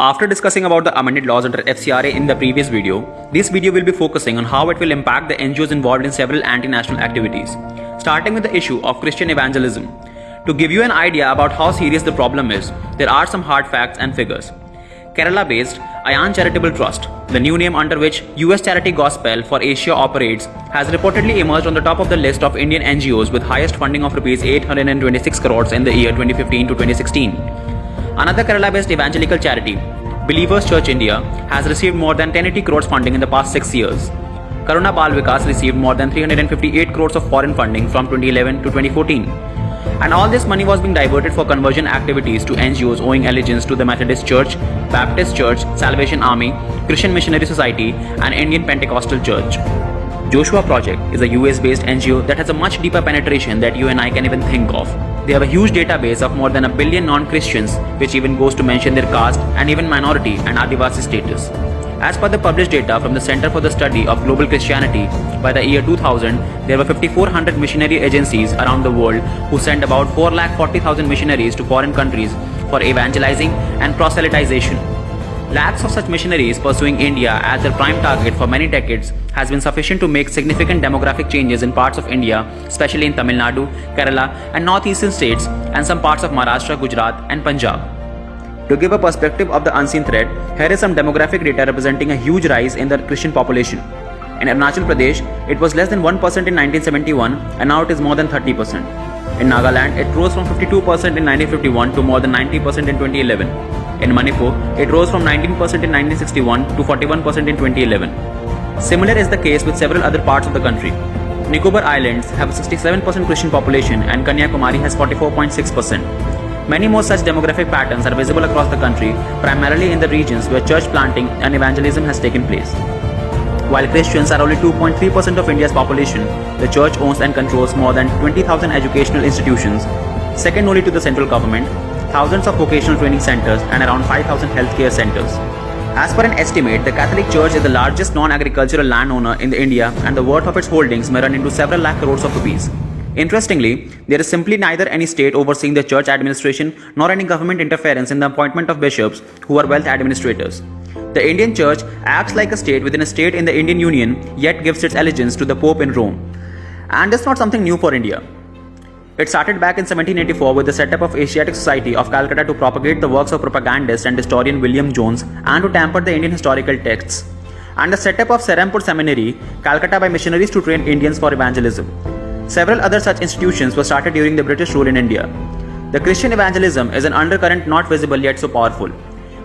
After discussing about the amended laws under FCRA in the previous video, this video will be focusing on how it will impact the NGOs involved in several anti-national activities, starting with the issue of Christian evangelism. To give you an idea about how serious the problem is, there are some hard facts and figures. Kerala-based Ayan Charitable Trust, the new name under which US charity Gospel for Asia operates, has reportedly emerged on the top of the list of Indian NGOs with highest funding of Rs 826 crores in the year 2015 to 2016. Another Kerala-based evangelical charity, Believers Church India, has received more than 1080 crores funding in the past 6 years. Karuna Bal Vikas received more than 358 crores of foreign funding from 2011 to 2014. And all this money was being diverted for conversion activities to NGOs owing allegiance to the Methodist Church, Baptist Church, Salvation Army, Christian Missionary Society, and Indian Pentecostal Church. Joshua Project is a US-based NGO that has a much deeper penetration that you and I can even think of. They have a huge database of more than 1 billion non-Christians, which even goes to mention their caste and even minority and Adivasi status. As per the published data from the Center for the Study of Global Christianity, by the year 2000, there were 5,400 missionary agencies around the world who sent about 440,000 missionaries to foreign countries for evangelizing and proselytization. Lakhs of such missionaries pursuing India as their prime target for many decades has been sufficient to make significant demographic changes in parts of India, especially in Tamil Nadu, Kerala, and northeastern states, and some parts of Maharashtra, Gujarat, and Punjab. To give a perspective of the unseen threat, here is some demographic data representing a huge rise in the Christian population. In Arunachal Pradesh, it was less than 1% in 1971 and now it is more than 30%. In Nagaland, it rose from 52% in 1951 to more than 90% in 2011. In Manipur, it rose from 19% in 1961 to 41% in 2011. Similar is the case with several other parts of the country. Nicobar Islands have a 67% Christian population and Kanyakumari has 44.6%. Many more such demographic patterns are visible across the country, primarily in the regions where church planting and evangelism has taken place. While Christians are only 2.3% of India's population, the church owns and controls more than 20,000 educational institutions, second only to the central government, thousands of vocational training centers, and around 5,000 healthcare centers. As per an estimate, the Catholic Church is the largest non-agricultural landowner in India, and the worth of its holdings may run into several lakh crores of rupees. Interestingly, there is simply neither any state overseeing the church administration nor any government interference in the appointment of bishops who are wealth administrators. The Indian Church acts like a state within a state in the Indian Union, yet gives its allegiance to the Pope in Rome. And this is not something new for India. It started back in 1784 with the setup of Asiatic Society of Calcutta to propagate the works of propagandist and historian William Jones and to tamper the Indian historical texts, and the setup of Serampur Seminary, Calcutta, by missionaries to train Indians for evangelism. Several other such institutions were started during the British rule in India. The Christian evangelism is an undercurrent not visible yet so powerful.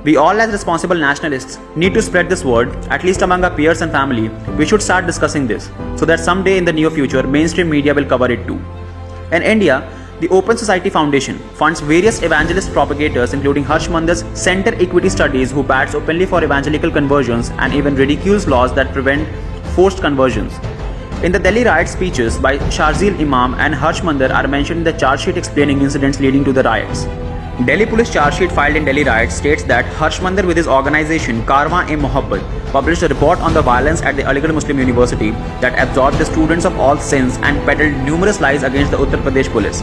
We all as responsible nationalists need to spread this word, at least among our peers and family. We should start discussing this, so that someday in the near future, mainstream media will cover it too. In India, the Open Society Foundation funds various evangelist propagators including Harsh Mandar's Center Equity Studies, who bats openly for evangelical conversions and even ridicules laws that prevent forced conversions. In the Delhi riot, speeches by Shazil Imam and Harsh Mandar are mentioned in the charge sheet explaining incidents leading to the riots. Delhi police charge sheet filed in Delhi riots states that Harsh Mandar with his organization Karwan-e-Mohabbat published a report on the violence at the Aligarh Muslim University that absorbed the students of all sins and peddled numerous lies against the Uttar Pradesh police.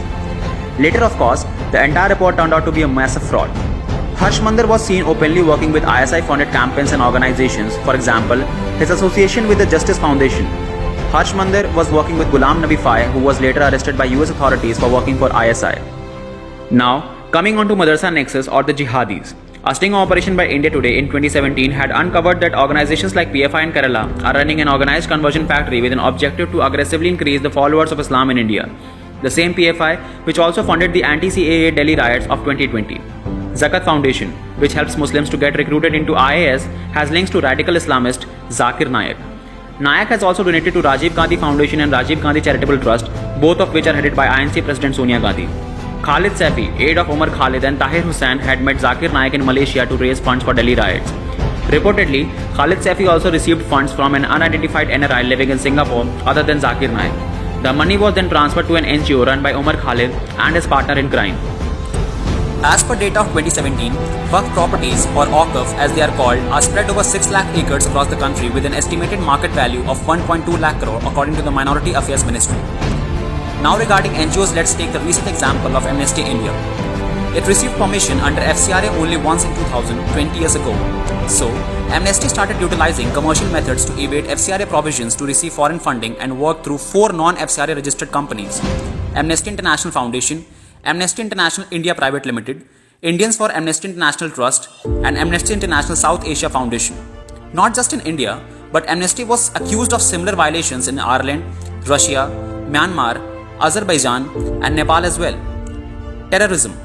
Later, of course, the entire report turned out to be a massive fraud. Harsh Mandar was seen openly working with ISI-funded campaigns and organizations, for example, his association with the Justice Foundation. Harsh Mandar was working with Ghulam Nabi Fai, who was later arrested by US authorities for working for ISI. Now, coming on to Madrasa Nexus or the Jihadis. A sting operation by India Today in 2017 had uncovered that organizations like PFI in Kerala are running an organized conversion factory with an objective to aggressively increase the followers of Islam in India. The same PFI which also funded the anti-CAA Delhi riots of 2020. Zakat Foundation, which helps Muslims to get recruited into IAS, has links to radical Islamist Zakir Naik. Nayak has also donated to Rajiv Gandhi Foundation and Rajiv Gandhi Charitable Trust, both of which are headed by INC President Sonia Gandhi. Khalid Saifi, aide of Omar Khalid, and Tahir Hussain had met Zakir Naik in Malaysia to raise funds for Delhi riots. Reportedly, Khalid Saifi also received funds from an unidentified NRI living in Singapore other than Zakir Naik. The money was then transferred to an NGO run by Omar Khalid and his partner in crime. As per data of 2017, Waqf properties, or Waqf as they are called, are spread over 6 lakh acres across the country with an estimated market value of 1.2 lakh crore according to the Minority Affairs Ministry. Now regarding NGOs, let's take the recent example of Amnesty India. It received permission under FCRA only once in 2000, 20 years ago. So, Amnesty started utilizing commercial methods to evade FCRA provisions to receive foreign funding and work through 4 non-FCRA registered companies: Amnesty International Foundation, Amnesty International India Private Limited, Indians for Amnesty International Trust, and Amnesty International South Asia Foundation. Not just in India, but Amnesty was accused of similar violations in Ireland, Russia, Myanmar, Azerbaijan, and Nepal as well. Terrorism.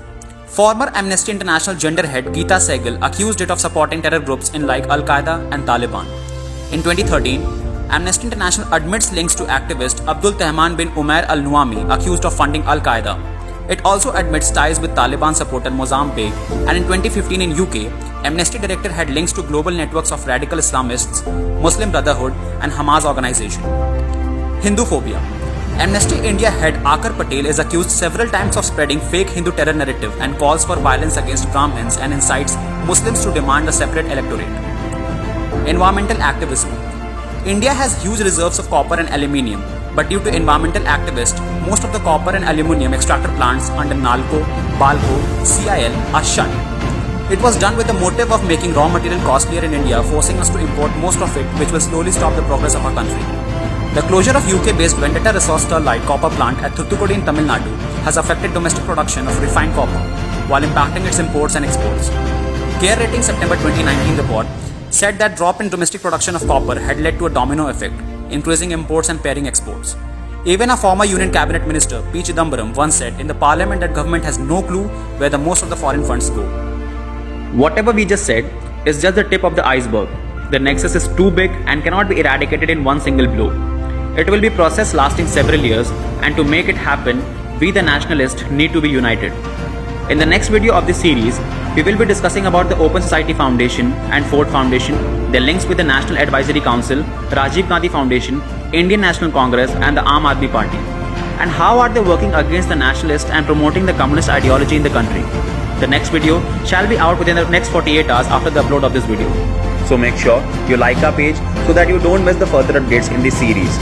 Former Amnesty International gender head Geeta Sehgal accused it of supporting terror groups in like Al-Qaeda and Taliban. In 2013, Amnesty International admits links to activist Abdul Tehman bin Umair al-Nuami accused of funding Al-Qaeda. It also admits ties with Taliban supporter Moazzam Begg, and in 2015 in UK, Amnesty Director had links to global networks of radical Islamists, Muslim Brotherhood and Hamas organization. Hinduphobia. Amnesty India head Akar Patel is accused several times of spreading fake Hindu terror narrative and calls for violence against Brahmins and incites Muslims to demand a separate electorate. Environmental activism. India has huge reserves of copper and aluminium, but due to environmental activists, most of the copper and aluminium extractor plants under NALCO, BALCO, CIL are shut. It was done with the motive of making raw material costlier in India, forcing us to import most of it, which will slowly stop the progress of our country. The closure of UK-based Vendetta Resource Sterlite copper plant at Thoothukudi in Tamil Nadu has affected domestic production of refined copper, while impacting its imports and exports. CARE Rating September 2019 report said that drop in domestic production of copper had led to a domino effect, increasing imports and pairing exports. Even a former Union Cabinet Minister, P. Chidambaram, once said in the Parliament that government has no clue where the most of the foreign funds go. Whatever we just said is just the tip of the iceberg. The nexus is too big and cannot be eradicated in one single blow. It will be a process lasting several years, and to make it happen, we the nationalists need to be united. In the next video of this series, we will be discussing about the Open Society Foundation and Ford Foundation, their links with the National Advisory Council, Rajiv Gandhi Foundation, Indian National Congress and the Aam Aadmi Party, and how are they working against the nationalists and promoting the communist ideology in the country. The next video shall be out within the next 48 hours after the upload of this video. So make sure you like our page so that you don't miss the further updates in this series.